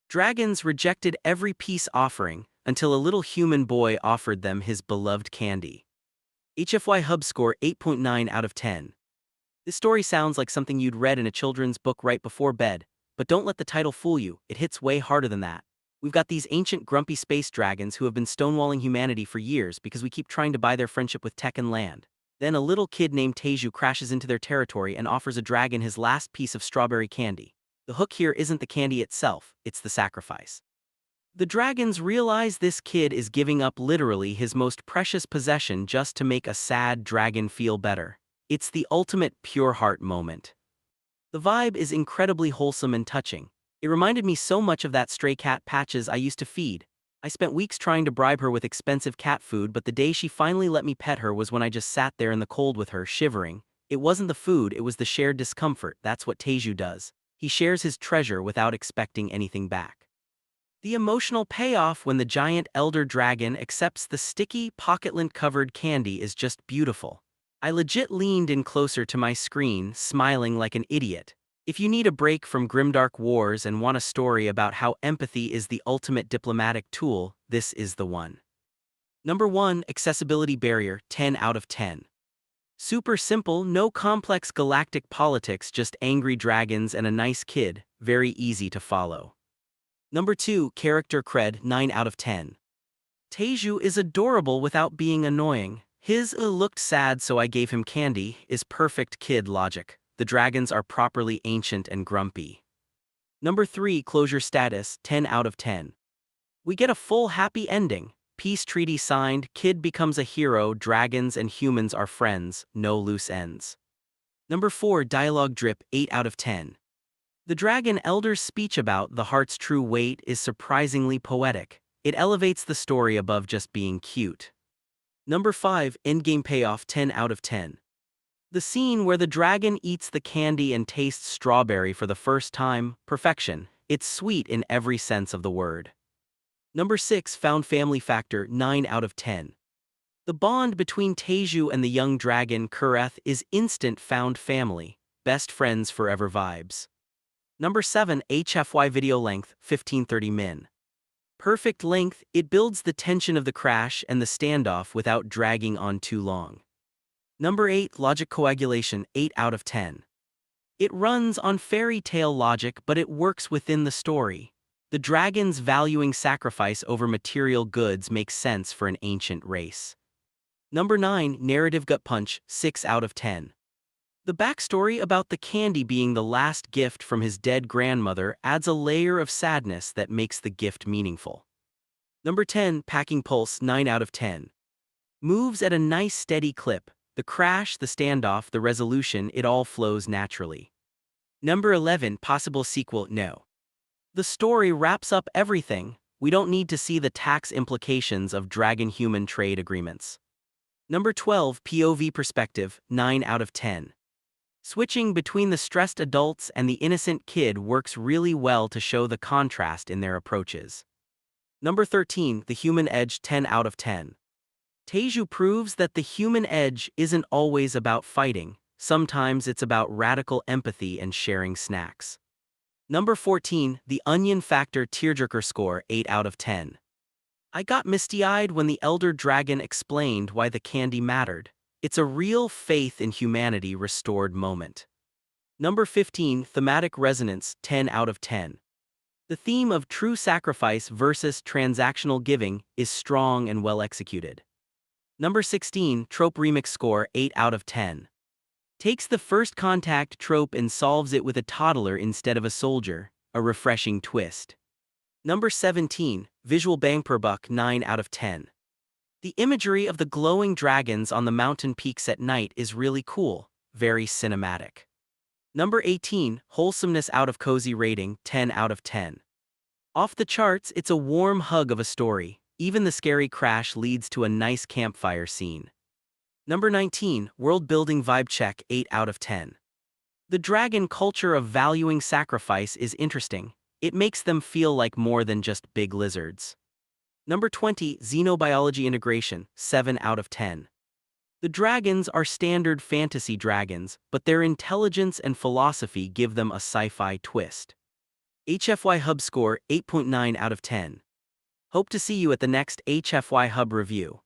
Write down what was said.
Dragons rejected every peace offering until a little human boy offered them his beloved candy. HFY Hub score 8.9 out of 10. This story sounds like something you'd read in a children's book right before bed, but don't let the title fool you, it hits way harder than that. We've got these ancient grumpy space dragons who have been stonewalling humanity for years because we keep trying to buy their friendship with tech and land. Then a little kid named Teju crashes into their territory and offers a dragon his last piece of strawberry candy. The hook here isn't the candy itself, it's the sacrifice. The dragons realize this kid is giving up literally his most precious possession just to make a sad dragon feel better. It's the ultimate pure heart moment. The vibe is incredibly wholesome and touching. It reminded me so much of that stray cat Patches I used to feed. I spent weeks trying to bribe her with expensive cat food, but the day she finally let me pet her was when I just sat there in the cold with her, shivering. It wasn't the food, it was the shared discomfort. That's what Teju does. He shares his treasure without expecting anything back. The emotional payoff when the giant elder dragon accepts the sticky, pocket-lint-covered candy is just beautiful. I legit leaned in closer to my screen, smiling like an idiot. If you need a break from grimdark wars and want a story about how empathy is the ultimate diplomatic tool, this is the one. Number 1, Accessibility Barrier, 10 out of 10. Super simple, no complex galactic politics, just angry dragons and a nice kid, very easy to follow. Number 2, Character Cred, 9 out of 10. Teju is adorable without being annoying. His looked sad so I gave him candy is perfect kid logic. The dragons are properly ancient and grumpy. Number 3, Closure Status, 10 out of 10. We get a full happy ending. Peace treaty signed, kid becomes a hero, dragons and humans are friends, no loose ends. Number 4, Dialogue Drip, 8 out of 10. The dragon elder's speech about the heart's true weight is surprisingly poetic. It elevates the story above just being cute. Number 5, Endgame Payoff, 10 out of 10. The scene where the dragon eats the candy and tastes strawberry for the first time, perfection. It's sweet in every sense of the word. Number 6, Found Family Factor, 9 out of 10. The bond between Teju and the young dragon Kureth is instant found family, best friends forever vibes. Number 7, HFY Video Length, 1530 min. Perfect length, it builds the tension of the crash and the standoff without dragging on too long. Number 8, Logic Coagulation, 8 out of 10. It runs on fairy tale logic, but it works within the story. The dragons valuing sacrifice over material goods makes sense for an ancient race. Number 9, Narrative Gut Punch, 6 out of 10. The backstory about the candy being the last gift from his dead grandmother adds a layer of sadness that makes the gift meaningful. Number 10, Packing Pulse, 9 out of 10. Moves at a nice steady clip. The crash, the standoff, the resolution, it all flows naturally. Number 11, Possible Sequel, no. The story wraps up everything. We don't need to see the tax implications of dragon-human trade agreements. Number 12, POV Perspective, 9 out of 10. Switching between the stressed adults and the innocent kid works really well to show the contrast in their approaches. Number 13, The Human Edge, 10 out of 10. Teju proves that the human edge isn't always about fighting, sometimes it's about radical empathy and sharing snacks. Number 14, The Onion Factor Tearjerker score, 8 out of 10. I got misty-eyed when the elder dragon explained why the candy mattered. It's a real faith in humanity restored moment. Number 15, Thematic Resonance, 10 out of 10. The theme of true sacrifice versus transactional giving is strong and well executed. Number 16, Trope Remix score, 8 out of 10. Takes the first contact trope and solves it with a toddler instead of a soldier, a refreshing twist. Number 17, Visual Bang per Buck, 9 out of 10. The imagery of the glowing dragons on the mountain peaks at night is really cool, very cinematic. Number 18, Wholesomeness out of Cozy rating, 10 out of 10. Off the charts, it's a warm hug of a story. Even the scary crash leads to a nice campfire scene. Number 19, World Building Vibe Check, 8 out of 10. The dragon culture of valuing sacrifice is interesting. It makes them feel like more than just big lizards. Number 20, Xenobiology Integration, 7 out of 10. The dragons are standard fantasy dragons, but their intelligence and philosophy give them a sci-fi twist. HFY Hub score 8.9 out of 10. Hope to see you at the next HFY Hub review.